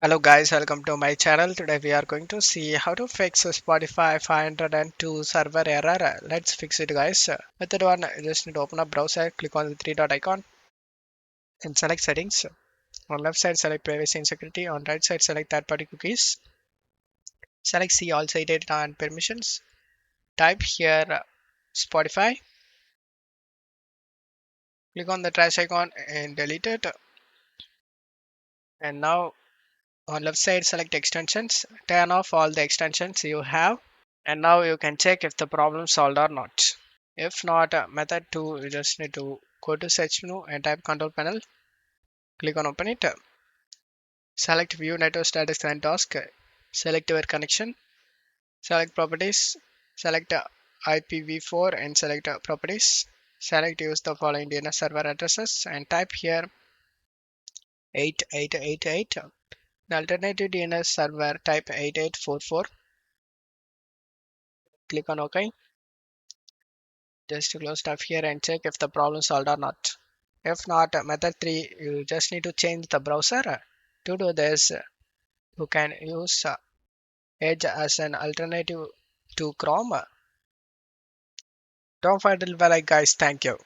Hello guys, welcome to my channel. Today we are going to see how to fix a Spotify 502 server error. Let's fix it guys. Method 1, you just need to open up browser, click on the three dot icon and select settings. On left side select privacy and security, on right side select third party cookies. Select see all site data and permissions. Type here Spotify. Click on the trash icon and delete it. And now on left side select extensions. Turn off all the extensions you have. And now you can check if the problem solved or not. If not, method 2, you just need to go to search menu and type control panel. Click on open it. Select view network status and task. Select your connection. Select properties. Select IPv4 and select properties. Select use the following DNS server addresses and type here 8888. The alternative DNS server type 8844. Click on OK. Just to close stuff here and check if the problem solved or not. If not, method 3, you just need to change the browser. To do this, you can use Edge as an alternative to Chrome. Don't forget to like guys. Thank you.